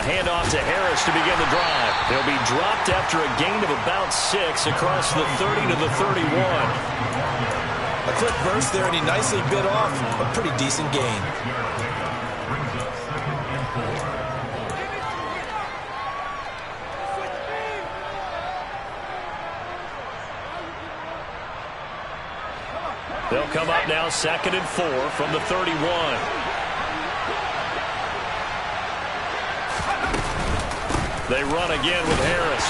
handoff to Harris to begin the drive. He'll be dropped after a gain of about 6 across the 30 to the 31. A quick burst there, and he nicely bit off a pretty decent gain. They'll come up now 2nd and 4 from the 31. They run again with Harris.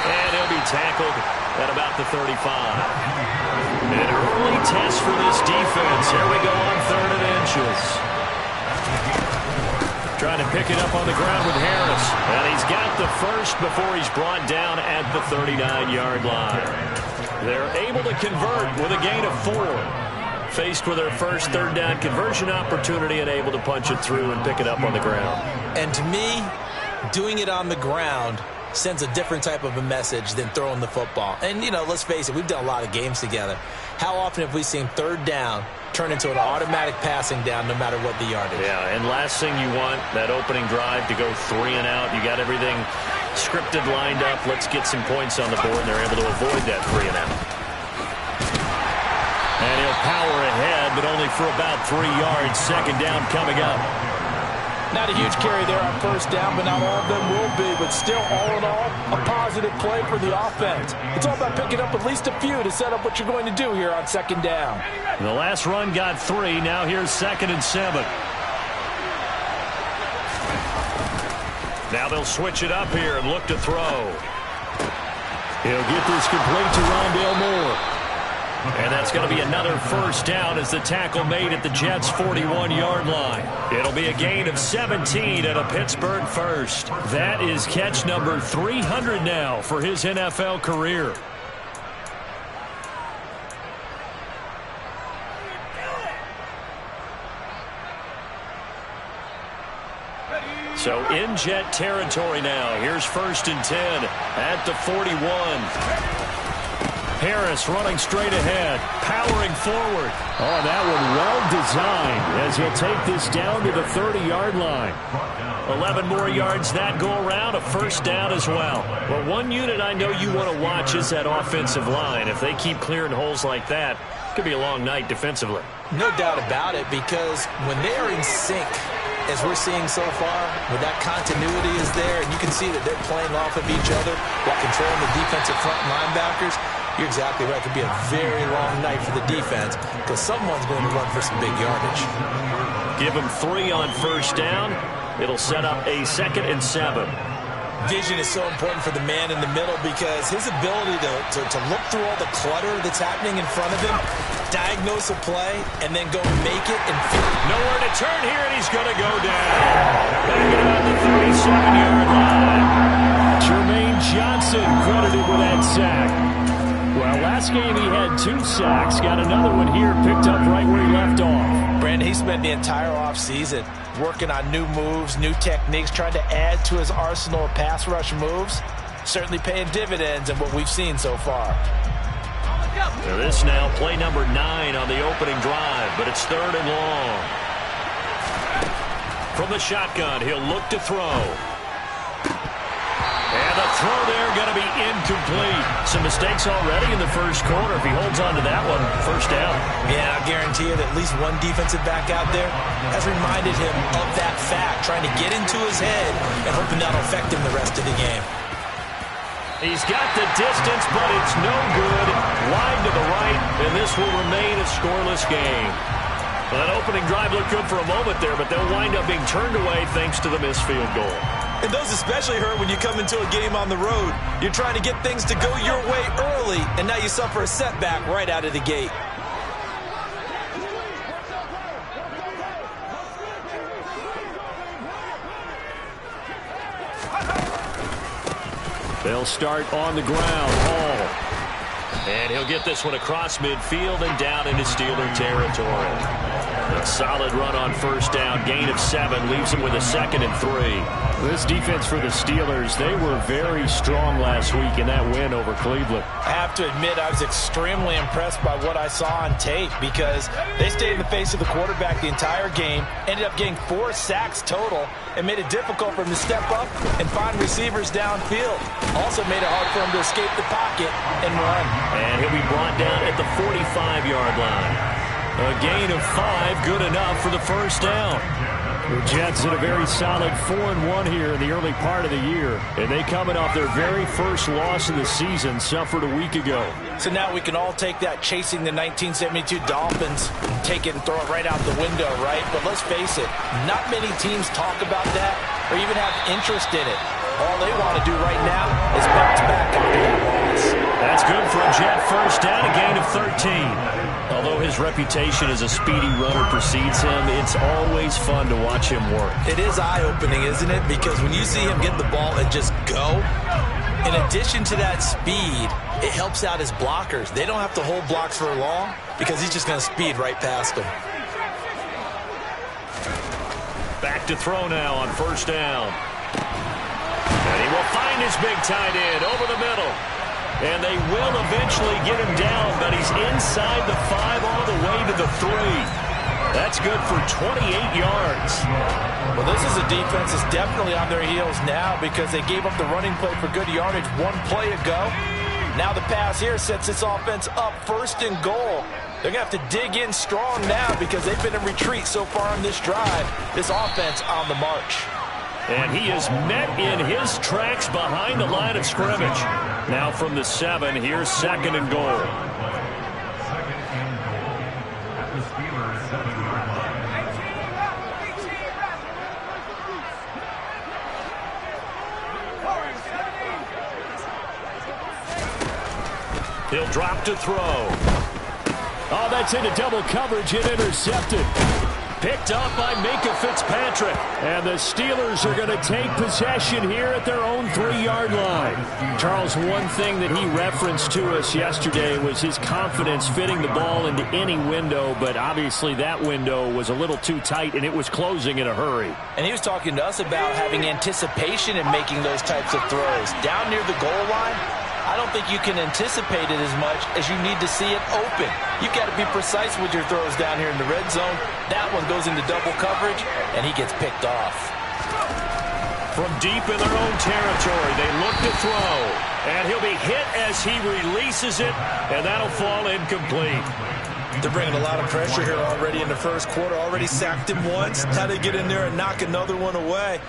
And he'll be tackled at about the 35. An early test for this defense. Here we go on 3rd and inches. Trying to pick it up on the ground with Harris. And he's got the first before he's brought down at the 39-yard line. They're able to convert with a gain of 4. Faced with their first 3rd down conversion opportunity and able to punch it through and pick it up on the ground. And to me, doing it on the ground sends a different type of a message than throwing the football. And, you know, let's face it, we've done a lot of games together. How often have we seen 3rd down turn into an automatic passing down no matter what the yardage? Yeah, and last thing you want, that opening drive to go 3 and out. You got everything scripted, lined up. Let's get some points on the board, and they're able to avoid that 3 and out. And he'll power ahead, but only for about 3 yards. 2nd down coming up. Not a huge carry there on 1st down, but not all of them will be. But still, all in all, a positive play for the offense. It's all about picking up at least a few to set up what you're going to do here on 2nd down. The last run got 3. Now here's 2nd and 7. Now they'll switch it up here and look to throw. He'll get this complete to Rondale Moore. And that's going to be another 1st down as the tackle made at the Jets' 41-yard line. It'll be a gain of 17 and a Pittsburgh first. That is catch number 300 now for his NFL career. So in Jet territory now. Here's 1st and 10 at the 41. Harris running straight ahead, powering forward. Oh, that one well designed as he'll take this down to the 30-yard line. 11 more yards that go around, a 1st down as well. Well, one unit I know you want to watch is that offensive line. If they keep clearing holes like that, it could be a long night defensively. No doubt about it, because when they're in sync, as we're seeing so far, when that continuity is there, and you can see that they're playing off of each other while controlling the defensive front linebackers, you're exactly right. It could be a very long night for the defense because someone's going to run for some big yardage. Give him 3 on 1st down. It'll set up a 2nd and 7. Vision is so important for the man in the middle because his ability to look through all the clutter that's happening in front of him, diagnose a play, and then go make it and feel it. Nowhere to turn here, and he's going to go down. Back at about the 37-yard line. Jermaine Johnson credited with that sack. Well, last game he had 2 sacks. Got another one here, picked up right where he left off. Brandon, he spent the entire offseason working on new moves, new techniques, trying to add to his arsenal of pass rush moves. Certainly paying dividends in what we've seen so far. Now this now play number 9 on the opening drive, but it's 3rd and long. From the shotgun, he'll look to throw. And the throw there going to be incomplete. Some mistakes already in the 1st quarter. If he holds on to that one, 1st down. Yeah, I guarantee you that at least one defensive back out there has reminded him of that fact, trying to get into his head and hoping that'll affect him the rest of the game. He's got the distance, but it's no good. Wide to the right, and this will remain a scoreless game. Well, that opening drive looked good for a moment there, but they'll wind up being turned away thanks to the missed field goal. And those especially hurt when you come into a game on the road. You're trying to get things to go your way early, and now you suffer a setback right out of the gate. They'll start on the ground. Hall. And he'll get this one across midfield and down into Steeler territory. A solid run on first down. Gain of 7 leaves them with a 2nd and 3. This defense for the Steelers, they were very strong last week in that win over Cleveland. I have to admit, I was extremely impressed by what I saw on tape because they stayed in the face of the quarterback the entire game, ended up getting 4 sacks total, and made it difficult for him to step up and find receivers downfield. Also made it hard for him to escape the pocket and run. And he'll be brought down at the 45-yard line. A gain of 5, good enough for the first down. The Jets had a very solid 4-1 here in the early part of the year. And they coming off their very first loss of the season, suffered a week ago. So now we can all take that chasing the 1972 Dolphins, take it and throw it right out the window, right? But let's face it, not many teams talk about that or even have interest in it. All they want to do right now is bounce back after that loss. That's good for a Jet first down, a gain of 13. Although his reputation as a speedy runner precedes him, it's always fun to watch him work. It is eye-opening, isn't it? Because when you see him get the ball and just go, in addition to that speed, it helps out his blockers. They don't have to hold blocks for long because he's just going to speed right past them. Back to throw now on first down. And he will find his big tight end over the middle. And they will eventually get him down, but he's inside the 5 all the way to the 3. That's good for 28 yards. Well, this is a defense that's definitely on their heels now because they gave up the running play for good yardage 1 play ago. Now the pass here sets this offense up 1st and goal. They're going to have to dig in strong now because they've been in retreat so far on this drive. This offense on the march. And he is met in his tracks behind the line of scrimmage. Now from the 7, here's 2nd and goal. He'll drop to throw. Oh, that's into double coverage and intercepted. Picked up by Minka Fitzpatrick. And the Steelers are going to take possession here at their own 3-yard line. Charles, one thing that he referenced to us yesterday was his confidence fitting the ball into any window, but obviously that window was a little too tight, and it was closing in a hurry. And he was talking to us about having anticipation in making those types of throws. Down near the goal line, I don't think you can anticipate it as much as you need to see it open. You've got to be precise with your throws down here in the red zone. That one goes into double coverage, and he gets picked off. From deep in their own territory, they look to throw. And he'll be hit as he releases it, and that'll fall incomplete. They're bringing a lot of pressure here already in the first quarter. Already sacked him once. How to get in there and knock another one away.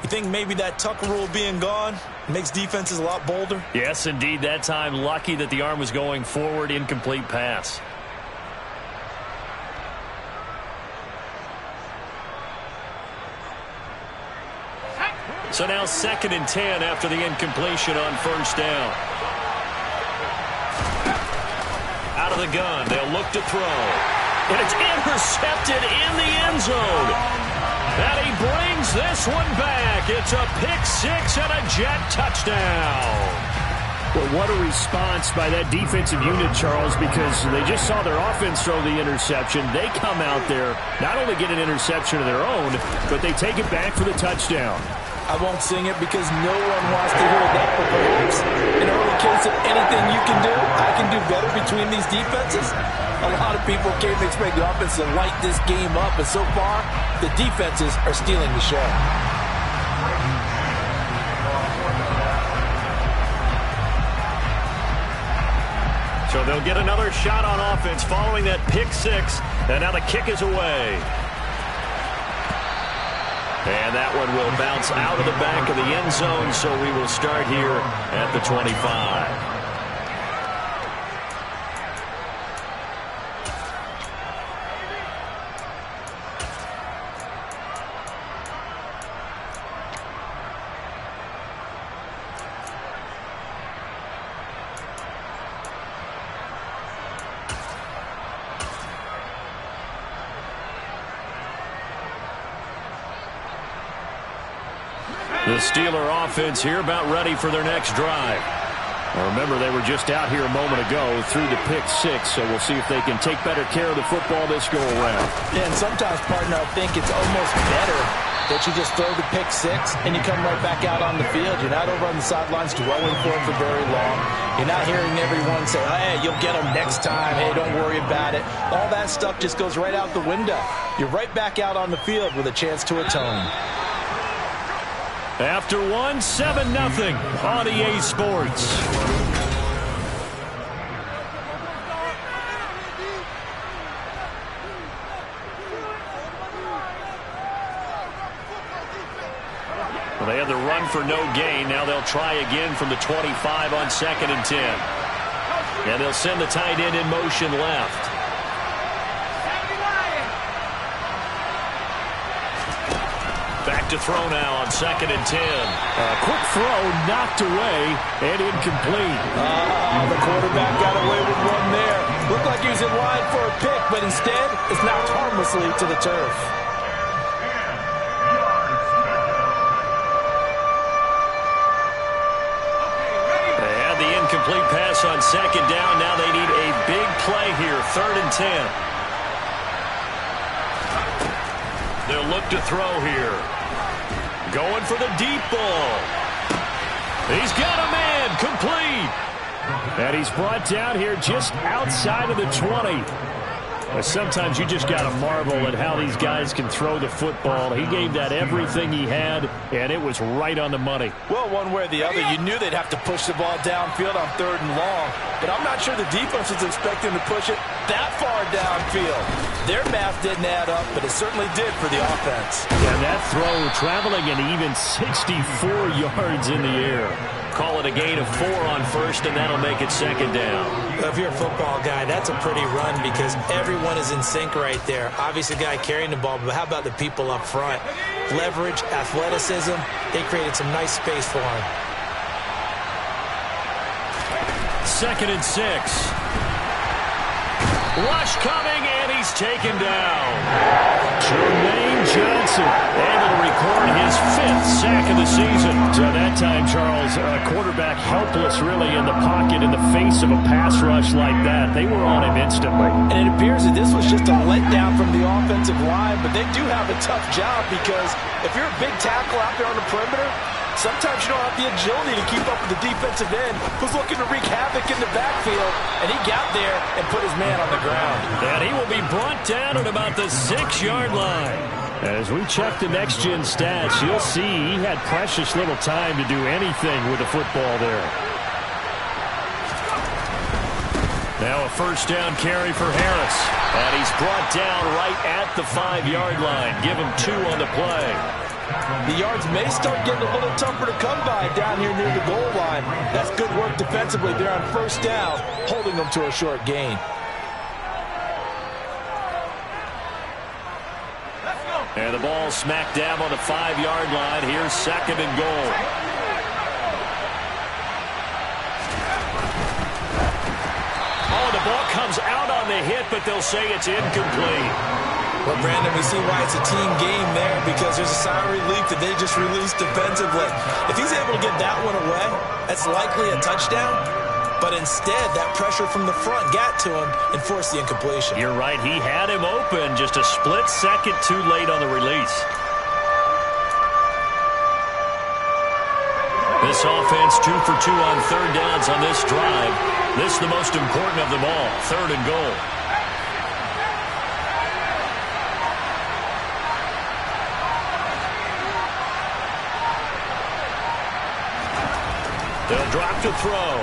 You think maybe that Tucker rule being gone makes defenses a lot bolder? Yes, indeed. That time, lucky that the arm was going forward. Incomplete pass. So now 2nd and 10 after the incompletion on first down. Out of the gun. They'll look to throw. And it's intercepted in the end zone. And he brings this one back. It's a pick-6 and a Jet touchdown. Well, what a response by that defensive unit, Charles, because they just saw their offense throw the interception. They come out there, not only get an interception of their own, but they take it back for the touchdown. I won't sing it because no one wants to hear that, but perhaps in early case of anything you can do, I can do better between these defenses. A lot of people came to expect the offense to light this game up, and so far, the defenses are stealing the show. So they'll get another shot on offense following that pick-6, and now the kick is away. And that one will bounce out of the back of the end zone, so we will start here at the 25. The Steeler offense here about ready for their next drive. Now remember, they were just out here a moment ago through the pick six, so we'll see if they can take better care of the football this go-around. Yeah, and sometimes, partner, I think it's almost better that you just throw the pick six and you come right back out on the field. You're not over on the sidelines dwelling for it for very long. You're not hearing everyone say, hey, you'll get them next time. Hey, don't worry about it. All that stuff just goes right out the window. You're right back out on the field with a chance to atone. After one, 7-0 on EA Sports. Well, they had the run for no gain. Now they'll try again from the 25 on 2nd and 10. And they'll send the tight end in motion left. Back to throw now on 2nd and 10. A quick throw knocked away and incomplete. The quarterback got away with one there. Looked like he was in line for a pick, but instead it's knocked harmlessly to the turf. They had the incomplete pass on 2nd down. Now they need a big play here, 3rd and 10. They'll look to throw here. Going for the deep ball. He's got a man, complete. And he's brought down here just outside of the 20. Sometimes you just got to marvel at how these guys can throw the football. He gave that everything he had, and it was right on the money. Well, one way or the other, you knew they'd have to push the ball downfield on 3rd and long. But I'm not sure the defense was expecting to push it that far downfield. Their math didn't add up, but it certainly did for the offense. And that throw traveling an even 64 yards in the air. Call it a gain of 4 on 1st, and that'll make it 2nd down. If you're a football guy, that's a pretty run because everyone is in sync right there. Obviously, the guy carrying the ball, but how about the people up front? Leverage, athleticism, they created some nice space for him. 2nd and 6. Rush coming, and he's taken down. Jermaine Johnson able to record his 5th sack of the season. So that time, Charles, quarterback helpless really in the pocket in the face of a pass rush like that. They were on him instantly. And it appears that this was just a letdown from the offensive line, but they do have a tough job because if you're a big tackle out there on the perimeter, sometimes you don't have the agility to keep up with the defensive end who's looking to wreak havoc in the backfield, and he got there and put his man on the ground. And he will be brought down at about the 6-yard line. As we check the next-gen stats, you'll see he had precious little time to do anything with the football there. Now a 1st down carry for Harris. And he's brought down right at the 5-yard line. Give him 2 on the play. The yards may start getting a little tougher to come by down here near the goal line. That's good work defensively there on 1st down, holding them to a short gain. And the ball smack dab on the 5-yard line. Here's 2nd and goal. Oh, the ball comes out on the hit, but they'll say it's incomplete. Well, Brandon, we see why it's a team game there because there's a sigh of relief that they just released defensively. If he's able to get that one away, that's likely a touchdown. But instead, that pressure from the front got to him and forced the incompletion. You're right. He had him open. Just a split second too late on the release. This offense 2 for 2 on 3rd downs on this drive. This is the most important of them all. 3rd and goal. They'll drop to throw.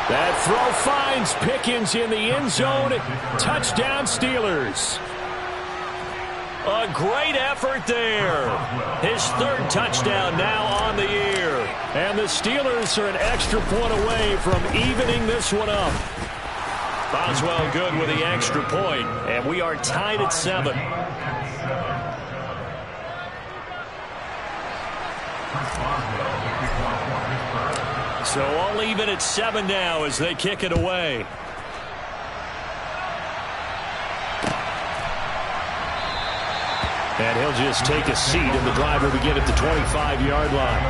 That throw finds Pickens in the end zone. Touchdown, Steelers. A great effort there. His 3rd touchdown now on the year. And the Steelers are an extra point away from evening this one up. Boswell good with the extra point, and we are tied at 7. So all even at 7 now as they kick it away. And he'll just take a seat, and the drive will begin at the 25-yard line.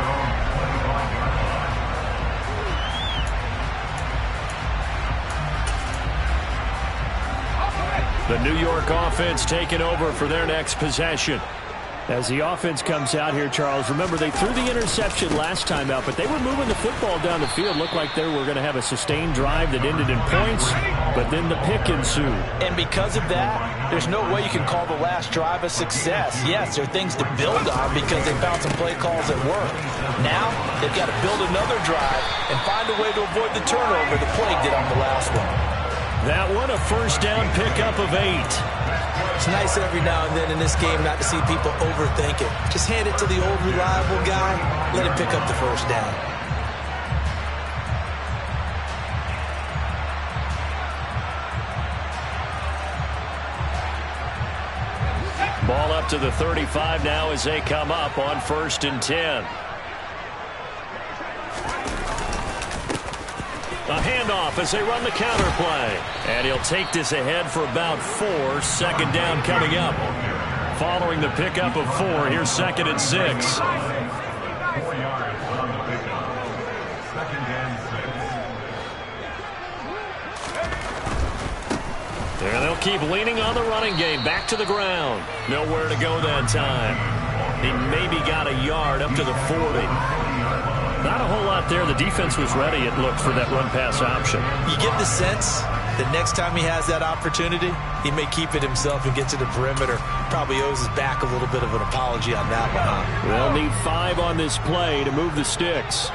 The New York offense taking over for their next possession. As the offense comes out here, Charles, remember they threw the interception last time out, but they were moving the football down the field. Looked like they were going to have a sustained drive that ended in points, but then the pick ensued. And because of that, there's no way you can call the last drive a success. Yes, there are things to build on because they found some play calls that work. Now, they've got to build another drive and find a way to avoid the turnover the plague did on the last one. That one, a first down pickup of 8. It's nice every now and then in this game not to see people overthink it. Just hand it to the old reliable guy. Let him pick up the first down. Ball up to the 35 now as they come up on 1st and 10. A handoff as they run the counter play. And he'll take this ahead for about 4. 2nd down coming up. Following the pickup of 4, here's 2nd and 6. And they'll keep leaning on the running game. Back to the ground. Nowhere to go that time. He maybe got a yard up to the 40. Not a whole lot there. The defense was ready, it looked, for that run-pass option. You get the sense that next time he has that opportunity, he may keep it himself and get to the perimeter. Probably owes his back a little bit of an apology on that one. They'll need 5 on this play to move the sticks.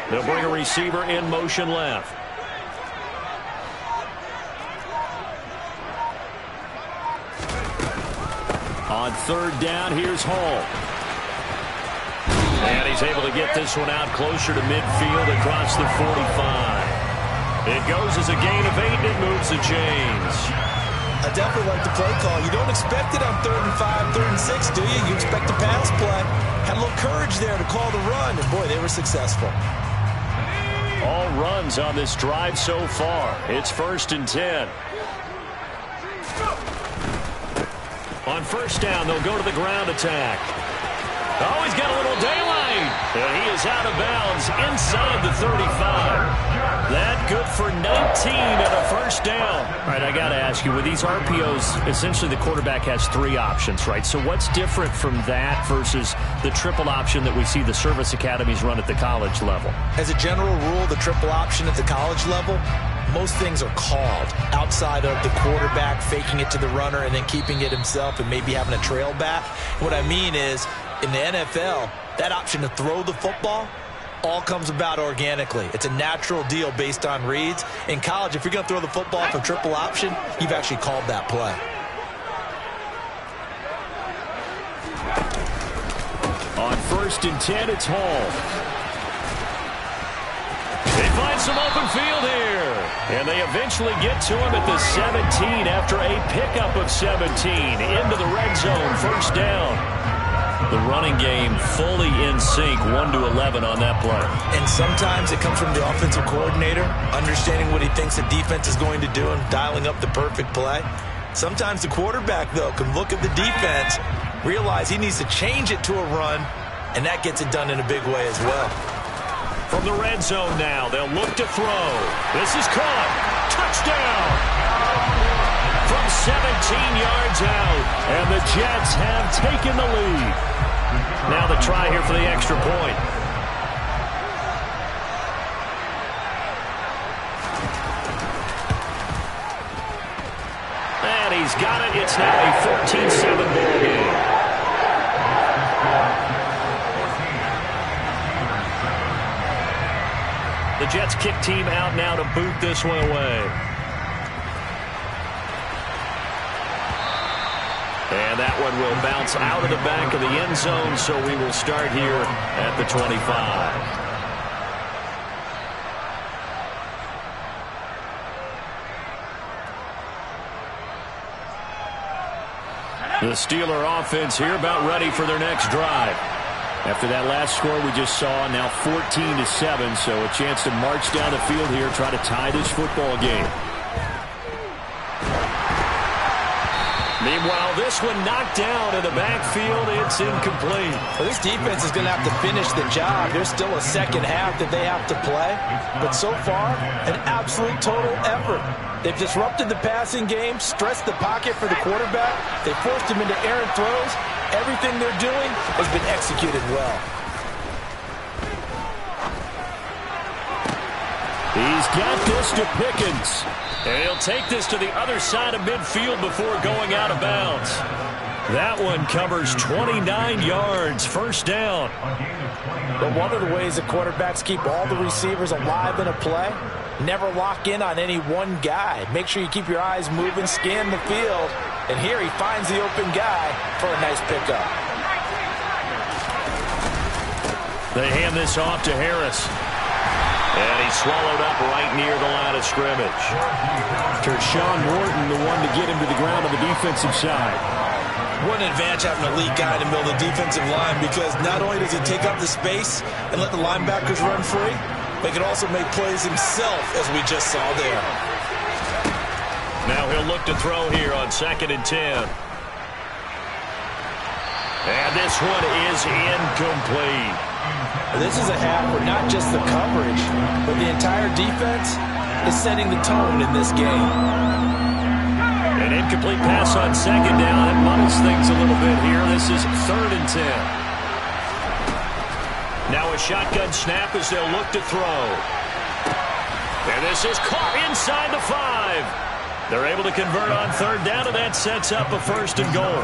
They'll bring a receiver in motion left. On 3rd down, here's Hall. And he's able to get this one out closer to midfield across the 45. It goes as a gain of 8, and it moves the chains. I definitely like the play call. You don't expect it on 3rd and 5, 3rd and 6, do you? You expect a pass play. Had a little courage there to call the run, and boy, they were successful. All runs on this drive so far. It's 1st and 10. On 1st down, they'll go to the ground attack. Oh, he's got a little daylight. And he is out of bounds inside the 35. That good for 19 and a 1st down. All right, I got to ask you, with these RPOs, essentially the quarterback has 3 options, right? So what's different from that versus the triple option that we see the service academies run at the college level? As a general rule, the triple option at the college level, most things are called outside of the quarterback faking it to the runner and then keeping it himself and maybe having a trail back. What I mean is, in the NFL, that option to throw the football all comes about organically. It's a natural deal based on reads. In college, if you're going to throw the football for triple option, you've actually called that play. On 1st and 10, it's Hall. They find some open field here. And they eventually get to him at the 17 after a pickup of 17. Into the red zone, 1st down. The running game fully in sync, 1-11 on that play. And sometimes it comes from the offensive coordinator, understanding what he thinks the defense is going to do and dialing up the perfect play. Sometimes the quarterback, though, can look at the defense, realize he needs to change it to a run, and that gets it done in a big way as well. From the red zone now, they'll look to throw. This is caught. Touchdown! From 17 yards out, and the Jets have taken the lead. Now the try here for the extra point. And he's got it. It's now a 14-7 ball game. The Jets kick team out now to boot this one away. And that one will bounce out of the back of the end zone, so we will start here at the 25. The Steeler offense here about ready for their next drive. After that last score we just saw, now 14-7, so a chance to march down the field here, try to tie this football game. Meanwhile, this one knocked down in the backfield. It's incomplete. Well, this defense is going to have to finish the job. There's still a second half that they have to play. But so far, an absolute total effort. They've disrupted the passing game, stressed the pocket for the quarterback. They forced him into errant throws. Everything they're doing has been executed well. He's got this to Pickens. And he'll take this to the other side of midfield before going out of bounds. That one covers 29 yards. First down. But one of the ways the quarterbacks keep all the receivers alive in a play, never lock in on any one guy. Make sure you keep your eyes moving, scan the field. And here he finds the open guy for a nice pickup. They hand this off to Harris. And he's swallowed up right near the line of scrimmage. Tershawn Wharton, the one to get him to the ground on the defensive side. What an advantage having an elite guy in the middle of the defensive line, because not only does he take up the space and let the linebackers run free, but he can also make plays himself, as we just saw there. Now he'll look to throw here on 2nd and 10. And this one is incomplete. This is a half where not just the coverage, but the entire defense is setting the tone in this game. An incomplete pass on 2nd down. It muddles things a little bit here. This is 3rd and 10. Now a shotgun snap as they'll look to throw. And this is caught inside the 5. They're able to convert on 3rd down, and that sets up a 1st and goal.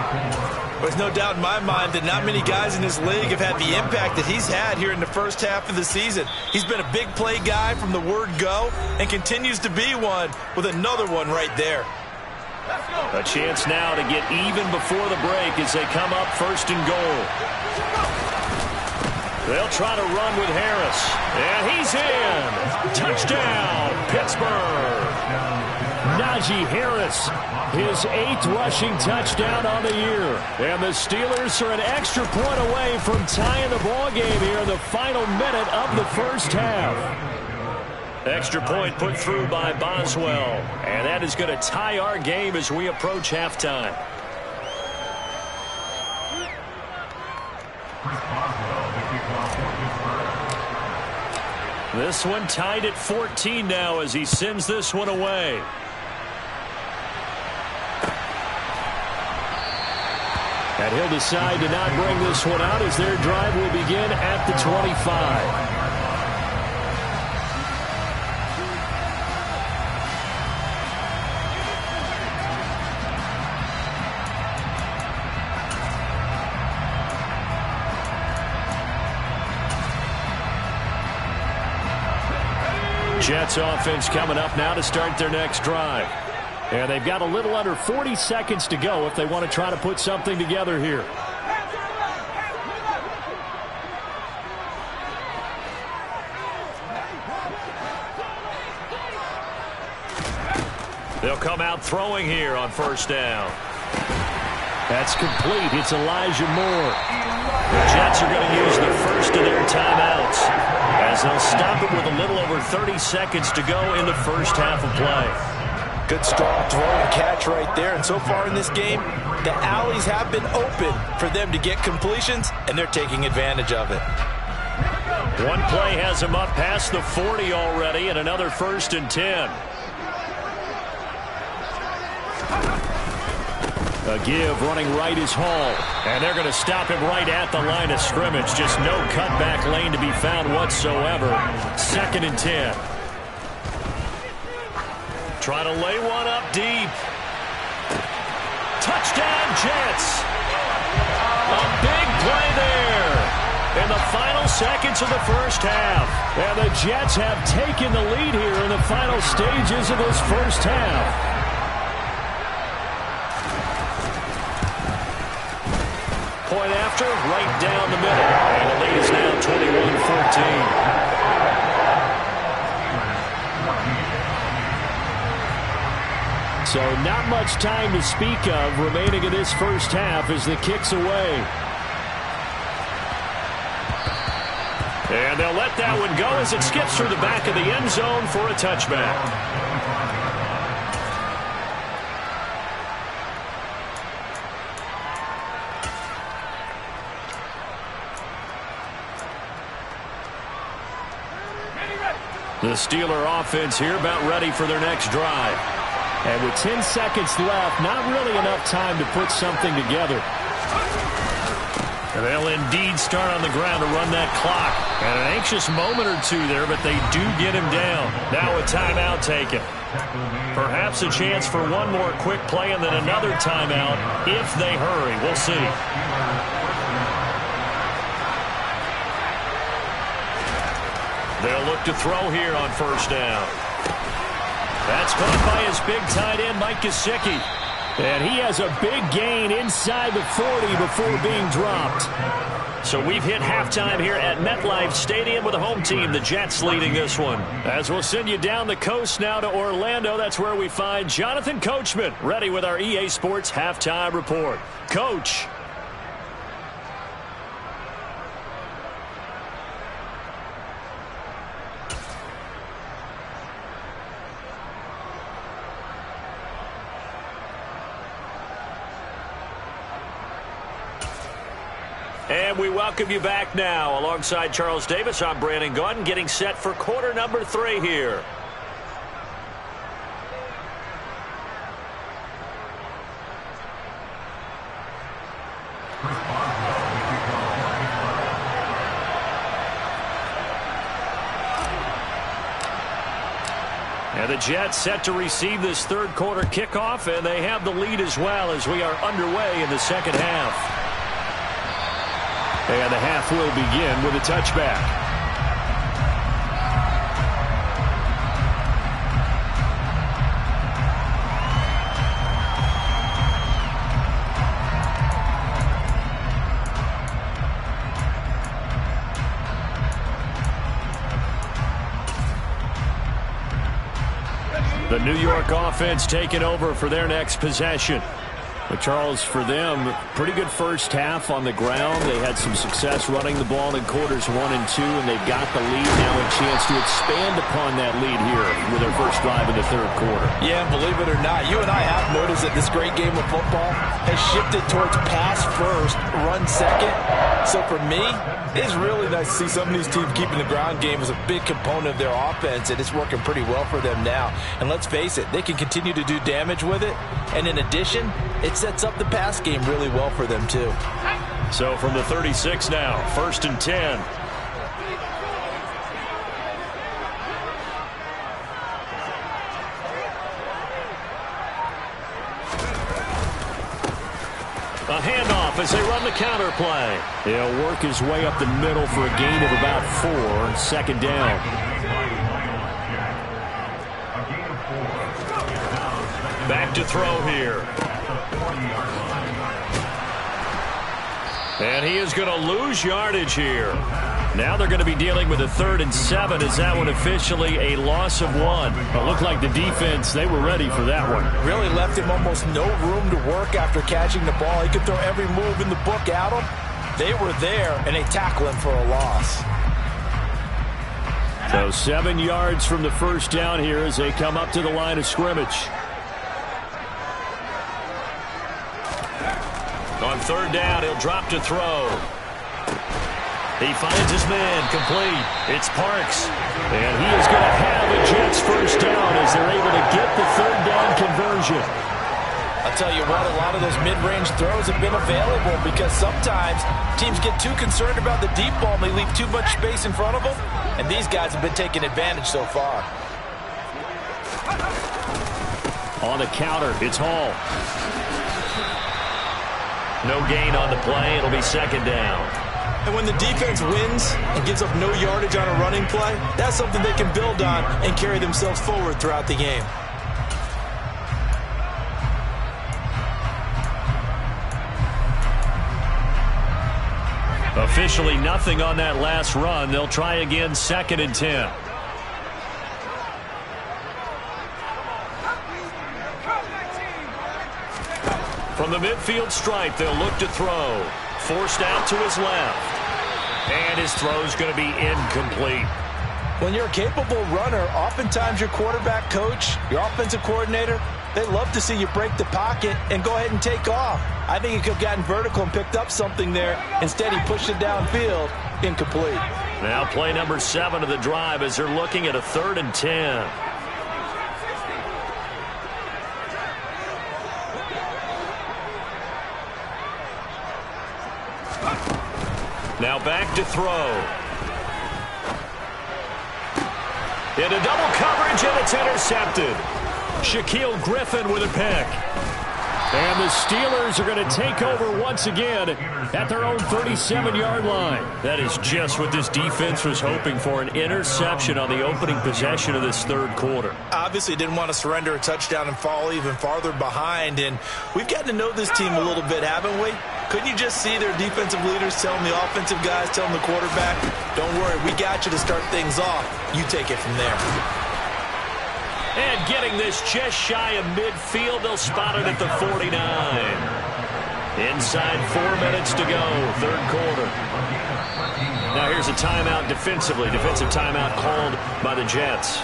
There's no doubt in my mind that not many guys in this league have had the impact that he's had here in the first half of the season. He's been a big play guy from the word go and continues to be one with another one right there. A chance now to get even before the break as they come up 1st and goal. They'll try to run with Harris. And he's in. Touchdown, Pittsburgh. Najee Harris, his 8th rushing touchdown on the year. And the Steelers are an extra point away from tying the ball game here in the final minute of the first half. Extra point put through by Boswell. And that is going to tie our game as we approach halftime. This one tied at 14 now as he sends this one away. And he'll decide to not bring this one out as their drive will begin at the 25. Jets offense coming up now to start their next drive. And they've got a little under 40 seconds to go if they want to try to put something together here. They'll come out throwing here on 1st down. That's complete. It's Elijah Moore. The Jets are going to use the first of their timeouts as they'll stop it with a little over 30 seconds to go in the first half of play. Good strong throw and catch right there. And so far in this game, the alleys have been open for them to get completions, and they're taking advantage of it. One play has him up past the 40 already, and another 1st and 10. A give running right is Hall. And they're going to stop him right at the line of scrimmage. Just no cutback lane to be found whatsoever. 2nd and 10. Try to lay one up deep. Touchdown, Jets. A big play there in the final seconds of the first half. And the Jets have taken the lead here in the final stages of this first half. Point after, right down the middle. And the lead is now 21-14. So not much time to speak of remaining in this first half as the kick's away. And they'll let that one go as it skips through the back of the end zone for a touchback. The Steeler offense here about ready for their next drive. And with 10 seconds left, not really enough time to put something together. And they'll indeed start on the ground to run that clock. And an anxious moment or two there, but they do get him down. Now a timeout taken. Perhaps a chance for one more quick play and then another timeout if they hurry. We'll see. They'll look to throw here on first down. That's caught by his big tight end, Mike Gesicki. And he has a big gain inside the 40 before being dropped. So we've hit halftime here at MetLife Stadium with the home team, the Jets, leading this one. As we'll send you down the coast now to Orlando, that's where we find Jonathan Coachman, ready with our EA Sports Halftime Report. Coach. And we welcome you back now. Alongside Charles Davis, I'm Brandon Gaudin, getting set for quarter number 3 here. And the Jets set to receive this third quarter kickoff, and they have the lead as well as we are underway in the second half. And the half will begin with a touchback. The New York offense taking over for their next possession. But Charles, for them, pretty good first half on the ground. They had some success running the ball in quarters 1 and 2, and they've got the lead now, a chance to expand upon that lead here with their first drive in the third quarter. Yeah, believe it or not, you and I have noticed that this great game of football has shifted towards pass first, run second. So for me, it's really nice to see some of these teams keeping the ground game as a big component of their offense, and it's working pretty well for them now. And let's face it, they can continue to do damage with it. And in addition, it sets up the pass game really well for them, too. So from the 36 now, 1st and 10. A handoff as they run the counter play. He'll work his way up the middle for a gain of about 4, second down. Back to throw here. And he is going to lose yardage here. Now they're going to be dealing with a 3rd and 7. Is that one officially a loss of 1? It looked like the defense, they were ready for that one. Really left him almost no room to work after catching the ball. He could throw every move in the book at him. They were there, and they tackle him for a loss. So 7 yards from the first down here as they come up to the line of scrimmage. On 3rd down, he'll drop to throw. He finds his man, complete. It's Parks. And he is going to have a Jets first down as they're able to get the 3rd down conversion. I'll tell you what, a lot of those mid-range throws have been available because sometimes teams get too concerned about the deep ball and they leave too much space in front of them. And these guys have been taking advantage so far. On the counter, it's Hall. No gain on the play. It'll be 2nd down. And when the defense wins and gives up no yardage on a running play, that's something they can build on and carry themselves forward throughout the game. Officially nothing on that last run. They'll try again, 2nd and 10. From the midfield stripe, they'll look to throw. Forced out to his left. And his throw's going to be incomplete. When you're a capable runner, oftentimes your quarterback coach, your offensive coordinator, They love to see you break the pocket and go ahead and take off. I think he could have gotten vertical and picked up something there. Instead, he pushed it downfield. Incomplete. Now play number 7 of the drive as they're looking at a 3rd and 10. Now back to throw. Into double coverage, and it's intercepted. Shaquille Griffin with a pick. And the Steelers are going to take over once again at their own 37-yard line. That is just what this defense was hoping for, an interception on the opening possession of this 3rd quarter. Obviously didn't want to surrender a touchdown and fall even farther behind. And we've gotten to know this team a little bit, haven't we? Couldn't you just see their defensive leaders telling the offensive guys, telling the quarterback, don't worry, we got you to start things off. You take it from there. And getting this just shy of midfield, they'll spot it at the 49. Inside 4 minutes to go, 3rd quarter. Now here's a timeout defensively. Defensive timeout called by the Jets.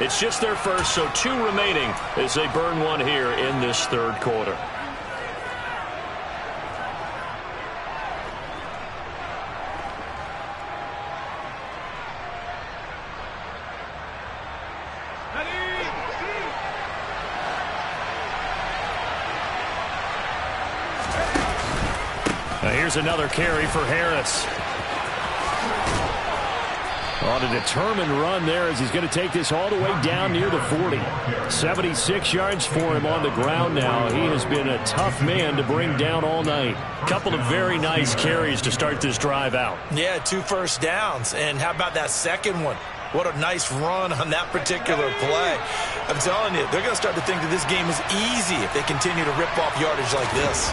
It's just their first, so 2 remaining as they burn one here in this 3rd quarter. Here's another carry for Harris. On a determined run there as he's going to take this all the way down near the 40. 76 yards for him on the ground now. He has been a tough man to bring down all night. Couple of very nice carries to start this drive out. Yeah, 2 first downs. And how about that second one? What a nice run on that particular play. I'm telling you, they're going to start to think that this game is easy if they continue to rip off yardage like this.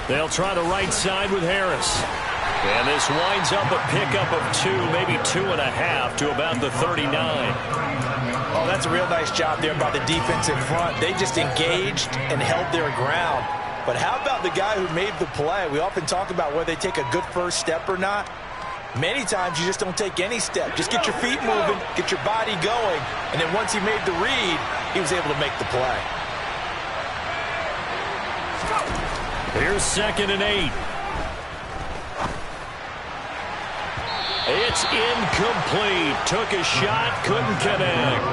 They'll try the right side with Harris. And this winds up a pickup of 2, maybe 2.5 to about the 39. Oh, that's a real nice job there by the defensive front. They just engaged and held their ground. But how about the guy who made the play? We often talk about whether they take a good first step or not. Many times you just don't take any step. Just get your feet moving, get your body going, and then once he made the read, he was able to make the play. Here's 2nd and 8. It's incomplete. Took a shot, couldn't connect.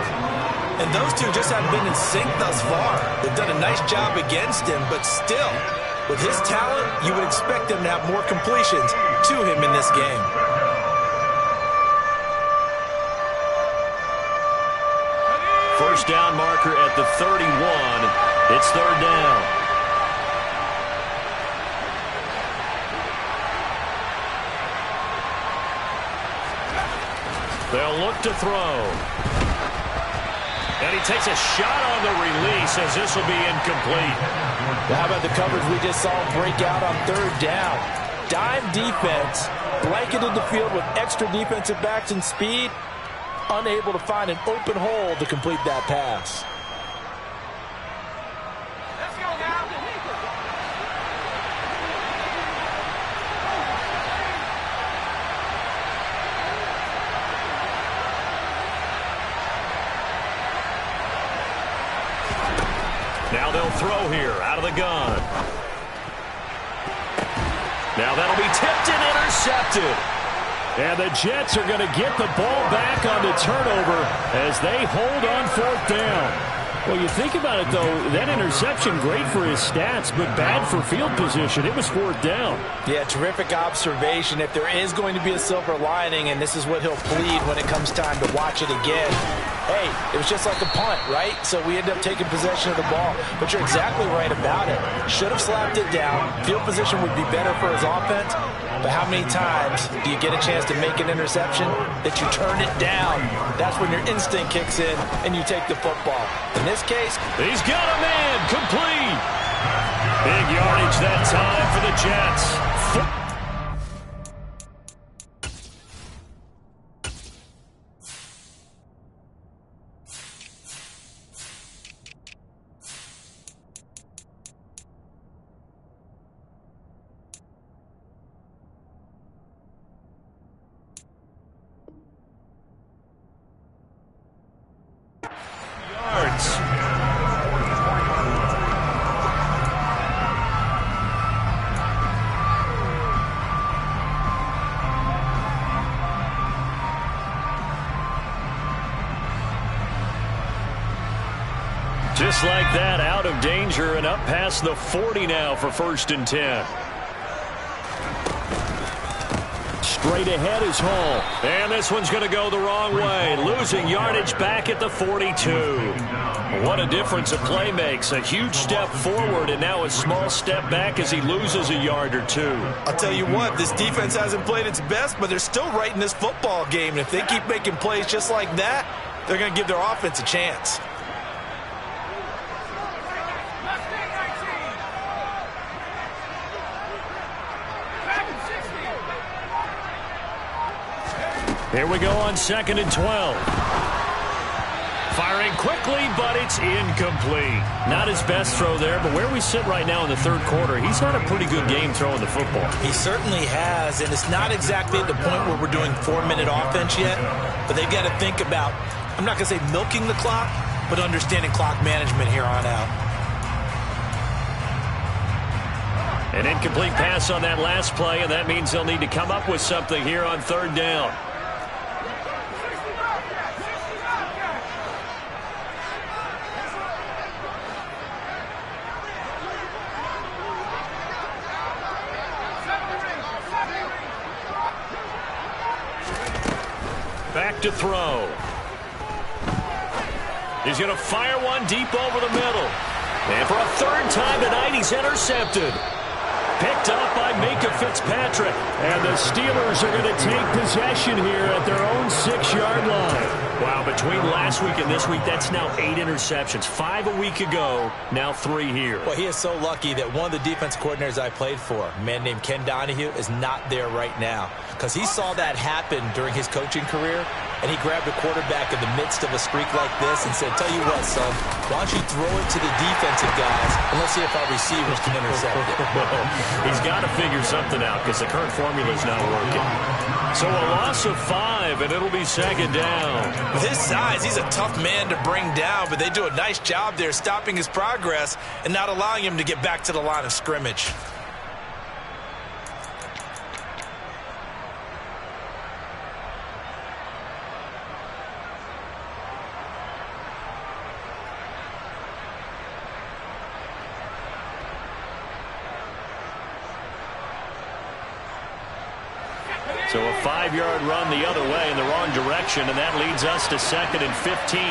And those two just haven't been in sync thus far. They've done a nice job against him, but still, with his talent, you would expect them to have more completions to him in this game. First down marker at the 31. It's 3rd down. They'll look to throw. And he takes a shot on the release as this will be incomplete. Well, how about the coverage we just saw break out on 3rd down? Dime defense, blanketed the field with extra defensive backs and speed, unable to find an open hole to complete that pass. Now they'll throw here out of the gun. Now that'll be tipped and intercepted. And the Jets are going to get the ball back on the turnover as they hold on 4th down. Well, you think about it, though, that interception, great for his stats, but bad for field position. It was 4th down. Yeah, terrific observation. If there is going to be a silver lining, and this is what he'll plead when it comes time to watch it again, hey, it was just like a punt, right? So we end up taking possession of the ball. But you're exactly right about it. Should have slapped it down. Field position would be better for his offense. But how many times do you get a chance to make an interception that you turn it down? That's when your instinct kicks in and you take the football. In this case, he's got a man complete. Big yardage that time for the Jets. Just like that, out of danger and up past the 40 now for 1st and 10. Straight ahead is Hall. And this one's going to go the wrong way. Losing yardage back at the 42. What a difference a play makes. A huge step forward and now a small step back as he loses a yard or two. I'll tell you what, this defense hasn't played its best, but they're still right in this football game. And if they keep making plays just like that, they're going to give their offense a chance. Here we go on 2nd and 12. Firing quickly, but it's incomplete. Not his best throw there, but where we sit right now in the 3rd quarter, he's had a pretty good game throwing the football. He certainly has, and it's not exactly at the point where we're doing 4-minute offense yet, but they've got to think about, I'm not going to say milking the clock, but understanding clock management here on out. An incomplete pass on that last play, and that means they'll need to come up with something here on 3rd down. Back to throw. He's going to fire one deep over the middle. And for a 3rd time tonight, he's intercepted. Picked up by Minka Fitzpatrick. And the Steelers are going to take possession here at their own 6-yard line. Wow, between last week and this week, that's now 8 interceptions. 5 a week ago, now 3 here. Well, he is so lucky that one of the defense coordinators I played for, a man named Ken Donahue, is not there right now. Because he saw that happen during his coaching career, and he grabbed a quarterback in the midst of a streak like this and said, tell you what, son, why don't you throw it to the defensive guys, and let's see if our receivers can intercept it. Well, he's got to figure something out because the current formula is not working. So a loss of 5, and it'll be 2nd down. With his size, he's a tough man to bring down, but they do a nice job there stopping his progress and not allowing him to get back to the line of scrimmage. So a 5-yard run the other way in the wrong direction, and that leads us to 2nd and 15.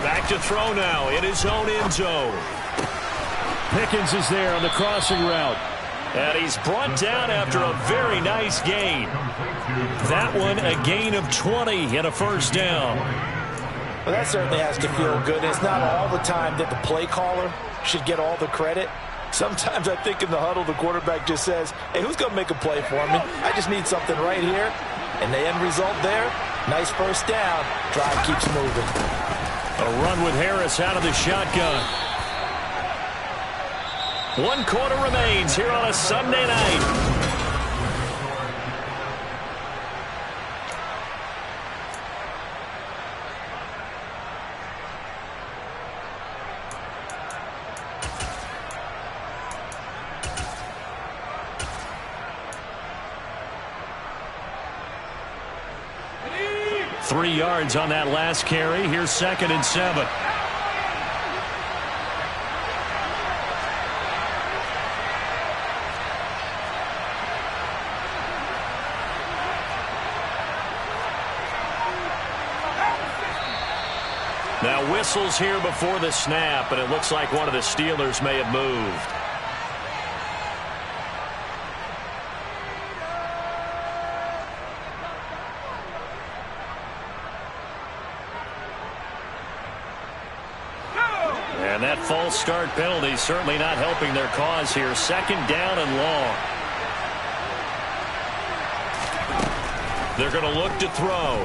Back to throw now in his own end zone. Pickens is there on the crossing route. And he's brought down after a very nice gain. That one a gain of 20 and a 1st down. Well, that certainly has to feel good. It's not all the time that the play caller should get all the credit. Sometimes I think in the huddle, the quarterback just says, hey, who's going to make a play for me? I just need something right here. And the end result there, nice 1st down. Drive keeps moving. A run with Harris out of the shotgun. 1 quarter remains here on a Sunday night. Three yards on that last carry. Here's 2nd and 7. Now whistles here before the snap, and it looks like one of the Steelers may have moved. And that false start penalty certainly not helping their cause here. 2nd down and long. They're going to look to throw.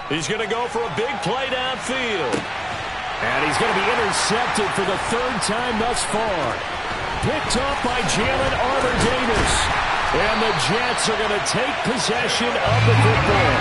He's going to go for a big play downfield. And he's going to be intercepted for the 3rd time thus far. Picked up by Jalen Armour-Davis. And the Jets are going to take possession of the football.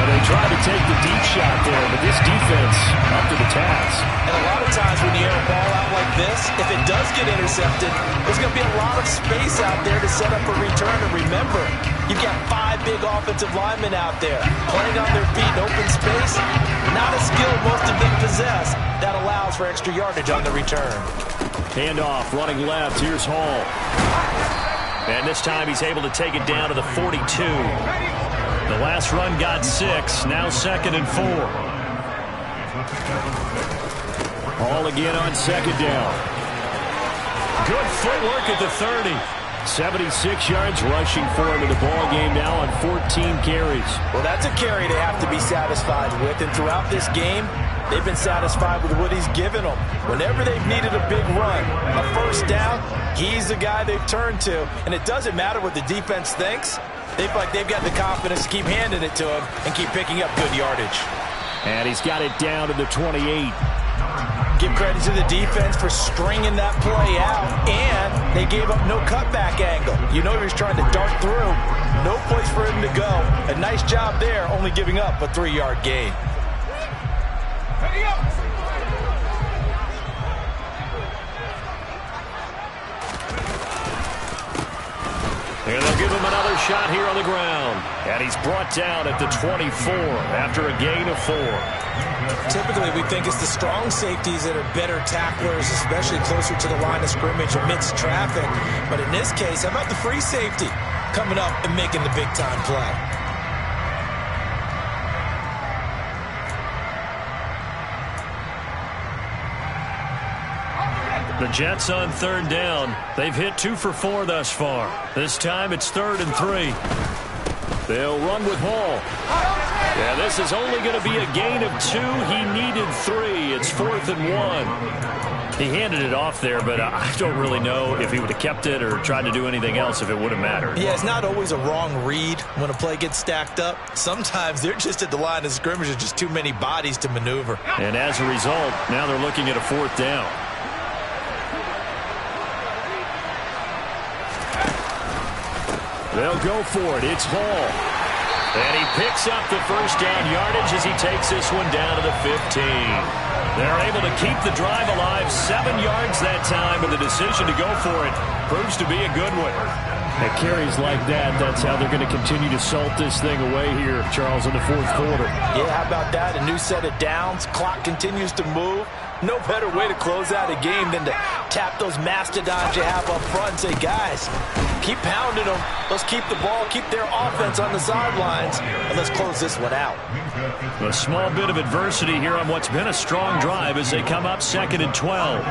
Well, they tried to take the deep shot there, but this defense up to the task. And a lot of times when you air a ball out like this, if it does get intercepted, there's going to be a lot of space out there to set up a return. And remember, you've got 5 big offensive linemen out there playing on their feet in open space. Not a skill most of them possess. That allows for extra yardage on the return. Handoff, running left. Here's Hall. And this time he's able to take it down to the 42. The last run got 6. Now 2nd and 4. Hall again on 2nd down. Good footwork at the 30. 76 yards rushing for him in the ball game now on 14 carries. Well, that's a carry they have to be satisfied with. And throughout this game, they've been satisfied with what he's given them. Whenever they've needed a big run, a first down, he's the guy they've turned to. And it doesn't matter what the defense thinks. They feel like they've got the confidence to keep handing it to him and keep picking up good yardage. And he's got it down to the 28. Give credit to the defense for stringing that play out, and they gave up no cutback angle. You know he was trying to dart through. No place for him to go. A nice job there, only giving up a 3-yard gain. And they'll give him another shot here on the ground. And he's brought down at the 24 after a gain of 4. Typically, we think it's the strong safeties that are better tacklers, especially closer to the line of scrimmage amidst traffic. But in this case, how about the free safety coming up and making the big-time play? The Jets on 3rd down. They've hit 2 for 4 thus far. This time it's 3rd and 3. They'll run with Hall. Yeah, this is only going to be a gain of 2. He needed 3. It's 4th and 1. He handed it off there, but I don't really know if he would have kept it or tried to do anything else if it would have mattered. Yeah, it's not always a wrong read when a play gets stacked up. Sometimes they're just at the line of scrimmage. There's just too many bodies to maneuver. And as a result, now they're looking at a 4th down. They'll go for it. It's Hall. And he picks up the first down yardage as he takes this one down to the 15. They're able to keep the drive alive. 7 yards that time, and the decision to go for it proves to be a good one. At carries like that, that's how they're going to continue to salt this thing away here, Charles, in the 4th quarter. Yeah, how about that? A new set of downs. Clock continues to move. No better way to close out a game than to tap those mastodons you have up front and say, guys, keep pounding them. Let's keep the ball, keep their offense on the sidelines, and let's close this one out. A small bit of adversity here on what's been a strong drive as they come up 2nd and 12.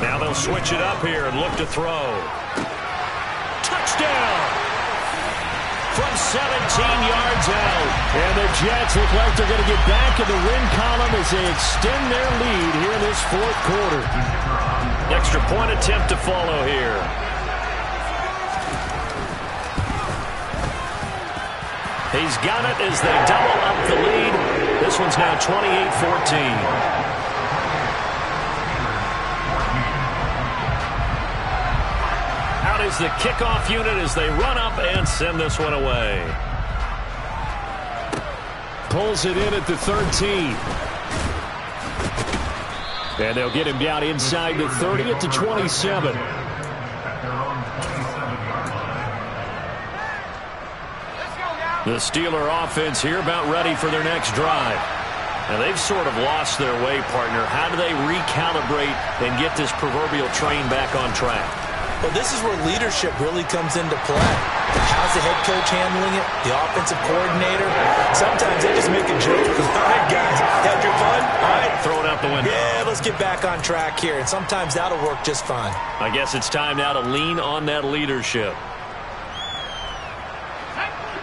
Now they'll switch it up here and look to throw. Touchdown! From 17 yards out. And the Jets look like they're going to get back in the win column as they extend their lead here in this 4th quarter. Extra point attempt to follow here. He's got it as they double up the lead. This one's now 28-14. Is the kickoff unit as they run up and send this one away. Pulls it in at the 13. And they'll get him down inside the 30 at the 27. The Steeler offense here about ready for their next drive. Now they've sort of lost their way, partner. How do they recalibrate and get this proverbial train back on track? Well, this is where leadership really comes into play. How's the head coach handling it? The offensive coordinator? Sometimes they just make a joke. All right, guys, had your fun? All right. Throw it out the window. Yeah, let's get back on track here. And sometimes that'll work just fine. I guess it's time now to lean on that leadership.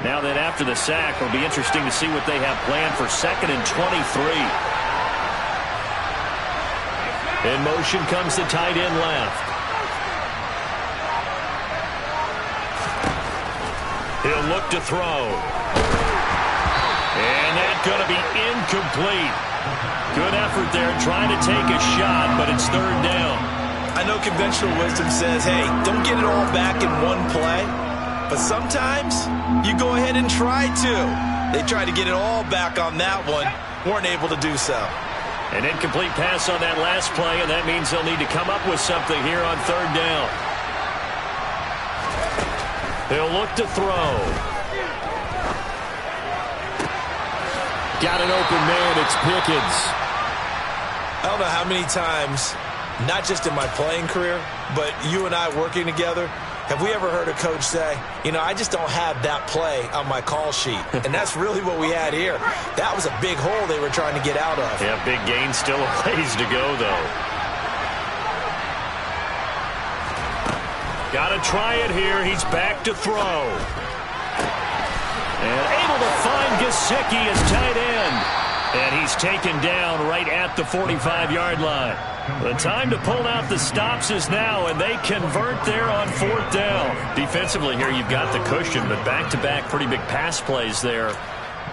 Now that after the sack, it'll be interesting to see what they have planned for 2nd and 23. In motion comes the tight end left. He'll look to throw. And that's going to be incomplete. Good effort there trying to take a shot, but it's 3rd down. I know conventional wisdom says, hey, don't get it all back in one play. but sometimes you go ahead and try to. They tried to get it all back on that one, weren't able to do so. An incomplete pass on that last play, and that means they'll need to come up with something here on third down. They'll look to throw. Got an open man. It's Pickens. I don't know how many times, not just in my playing career, but you and I working together, have we ever heard a coach say, you know, I just don't have that play on my call sheet. And that's really what we had here. That was a big hole they were trying to get out of. Yeah, big gain, still a ways to go, though. Got to try it here. He's back to throw. And able to find Gesicki as tight end. And he's taken down right at the 45-yard line. The time to pull out the stops is now, and they convert there on fourth down. Defensively here, you've got the cushion, but back-to-back pretty big pass plays there.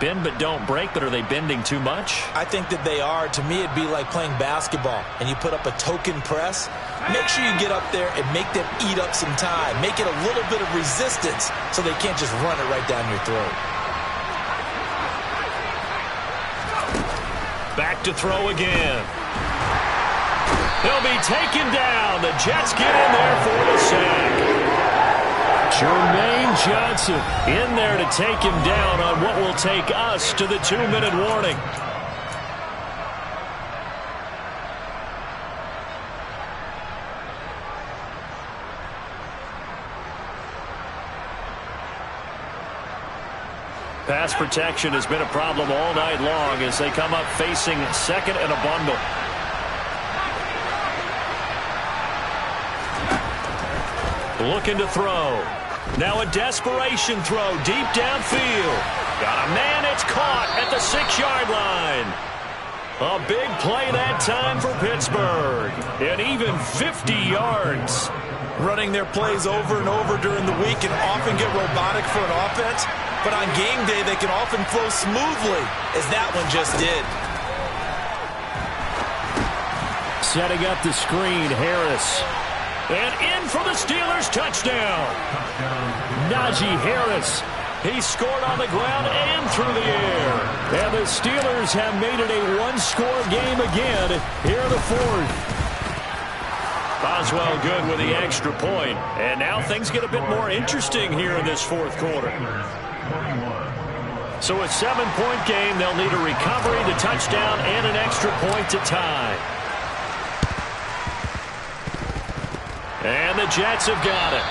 Bend but don't break, but are they bending too much? I think that they are. To me, it'd be like playing basketball, and you put up a token press. Make sure you get up there and make them eat up some time. Make it a little bit of resistance so they can't just run it right down your throat. Back to throw again. He'll be taken down. The Jets get in there for the sack. Jermaine Johnson in there to take him down on what will take us to the 2-minute warning. Pass protection has been a problem all night long as they come up facing second and a bundle. Looking to throw. Now a desperation throw deep downfield. Got a man, it's caught at the 6-yard line. A big play that time for Pittsburgh. And even 50 yards. Running their plays over and over during the week can often get robotic for an offense. But on game day, they can often flow smoothly, as that one just did. Setting up the screen, Harris. And in for the Steelers touchdown. Najee Harris. He scored on the ground and through the air. And the Steelers have made it a one-score game again here in the fourth. Boswell good with the extra point. And now things get a bit more interesting here in this fourth quarter. So a 7-point game, they'll need a recovery, the touchdown, and an extra point to tie. And the Jets have got it.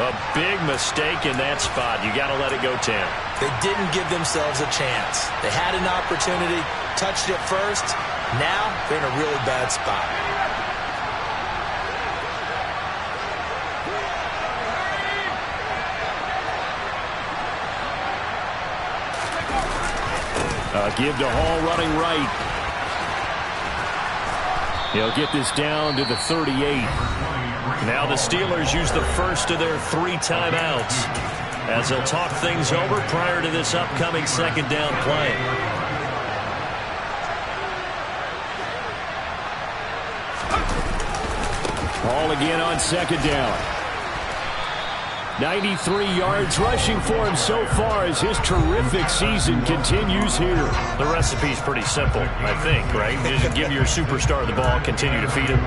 A big mistake in that spot. You got to let it go, Tim. They didn't give themselves a chance. They had an opportunity, touched it first. Now they're in a really bad spot. Give to Hall running right. He'll get this down to the 38. Now the Steelers use the first of their 3 timeouts as they'll talk things over prior to this upcoming second down play. Hall again on second down. 93 yards rushing for him so far as his terrific season continues here. The recipe's pretty simple, I think, right? Just give your superstar the ball, continue to feed him.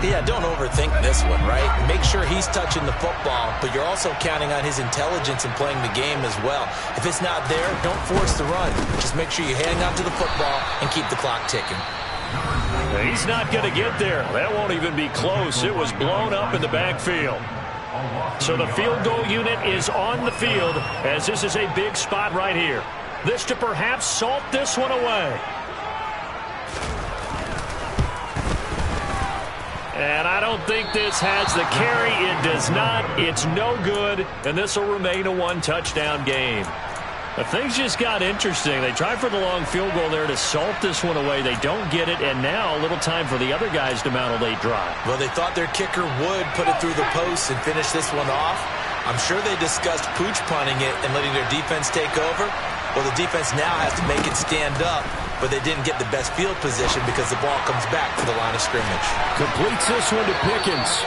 Yeah, don't overthink this one, right? Make sure he's touching the football, but you're also counting on his intelligence in playing the game as well. If it's not there, don't force the run. Just make sure you hang on to the football and keep the clock ticking. He's not going to get there. That won't even be close. It was blown up in the backfield. So the field goal unit is on the field as this is a big spot right here. This to perhaps salt this one away. And I don't think this has the carry. It does not. It's no good. And this will remain a 1-touchdown game. But things just got interesting. They tried for the long field goal there to salt this one away. They don't get it, and now a little time for the other guys to mount a late drive. Well, they thought their kicker would put it through the post and finish this one off. I'm sure they discussed pooch punting it and letting their defense take over. Well, the defense now has to make it stand up, but they didn't get the best field position because the ball comes back to the line of scrimmage. Completes this one to Pickens.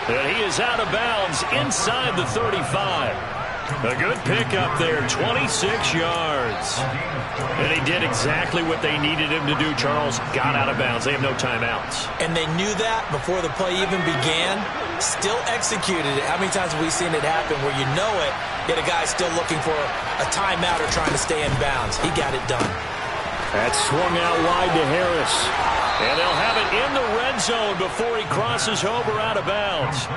And he is out of bounds inside the 35. A good pickup there, 26 yards. And he did exactly what they needed him to do, Charles. Got out of bounds. They have no timeouts. And they knew that before the play even began. Still executed it. How many times have we seen it happen where you know it, yet a guy still looking for a timeout or trying to stay in bounds? He got it done. That's swung out wide to Harris. And they'll have it in the red zone before he crosses over out of bounds.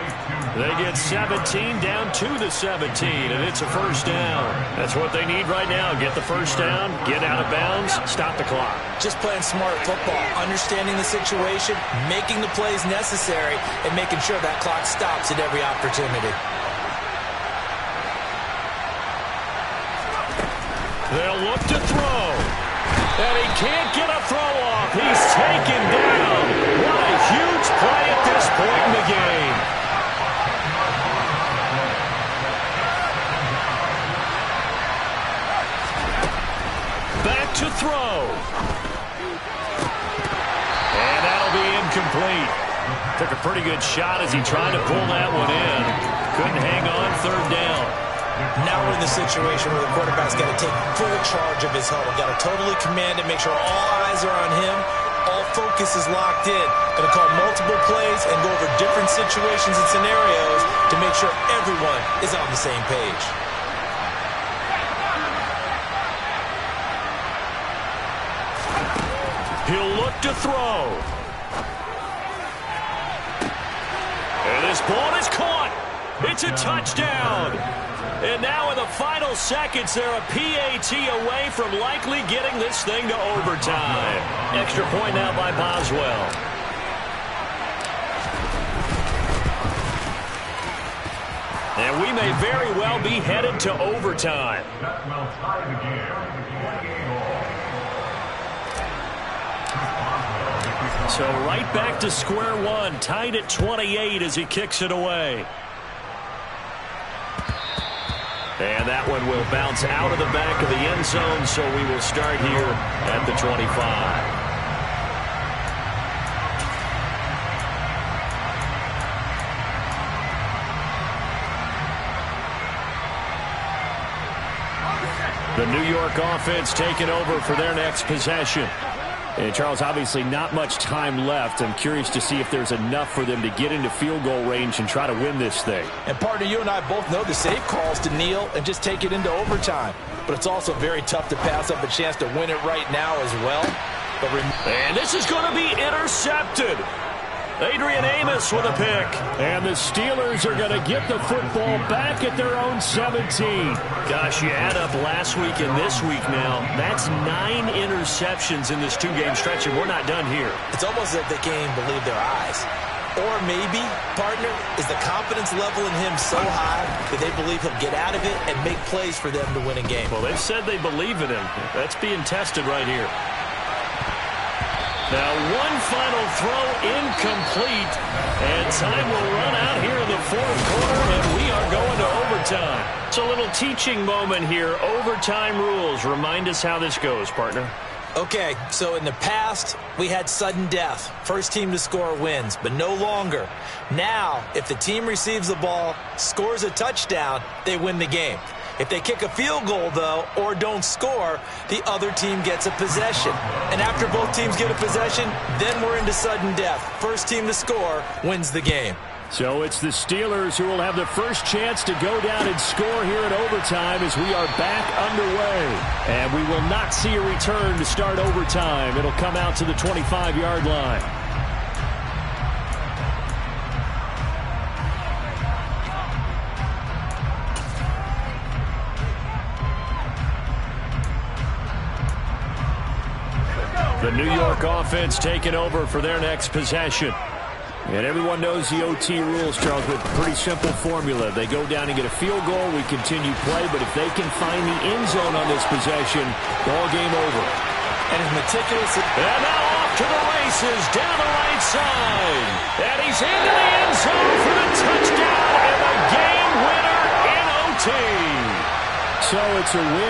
They get 17 down to the 17, and it's a first down. That's what they need right now. Get the first down, get out of bounds, stop the clock. Just playing smart football, understanding the situation, making the plays necessary, and making sure that clock stops at every opportunity. They'll look to throw. And he can't get a throw off. He's taken down. What a huge play at this point in the game. Back to throw. And that'll be incomplete. Took a pretty good shot as he tried to pull that one in. Couldn't hang on, third down. Now we're in the situation where the quarterback's got to take full charge of his huddle. Got to totally command it, make sure all eyes are on him. All focus is locked in. Going to call multiple plays and go over different situations and scenarios to make sure everyone is on the same page. He'll look to throw. And this ball is caught. It's a touchdown. And now in the final seconds, they're a PAT away from likely getting this thing to overtime. Extra point now by Boswell. And we may very well be headed to overtime. So right back to square one, tied at 28 as he kicks it away. And that one will bounce out of the back of the end zone, so we will start here at the 25. The New York offense taking over for their next possession. And, Charles, obviously not much time left. I'm curious to see if there's enough for them to get into field goal range and try to win this thing. And, partner, you and I both know the safe calls to kneel and just take it into overtime. But it's also very tough to pass up a chance to win it right now as well. And this is going to be intercepted. Adrian Amos with a pick. And the Steelers are going to get the football back at their own 17. Gosh, you add up last week and this week now. That's 9 interceptions in this two-game stretch, and we're not done here. It's almost as if they can't even believe their eyes. Or maybe, partner, is the confidence level in him so high that they believe he'll get out of it and make plays for them to win a game. Well, they've said they believe in him. That's being tested right here. Now, one final throw incomplete, and time will run out here in the fourth quarter, and we are going to overtime. It's a little teaching moment here. Overtime rules. Remind us how this goes, partner. Okay, so in the past, we had sudden death. First team to score wins, but no longer. Now, if the team receives the ball, scores a touchdown, they win the game. If they kick a field goal, though, or don't score, the other team gets a possession. And after both teams get a possession, then we're into sudden death. First team to score wins the game. So it's the Steelers who will have the first chance to go down and score here in overtime as we are back underway. And we will not see a return to start overtime. It'll come out to the 25-yard line. The New York offense taking over for their next possession. And everyone knows the OT rules, Charles, with a pretty simple formula. They go down and get a field goal, we continue play, but if they can find the end zone on this possession, ball game over. And as meticulous. And now off to the races, down the right side. And he's into the end zone for the touchdown and the game winner in OT. So it's a win.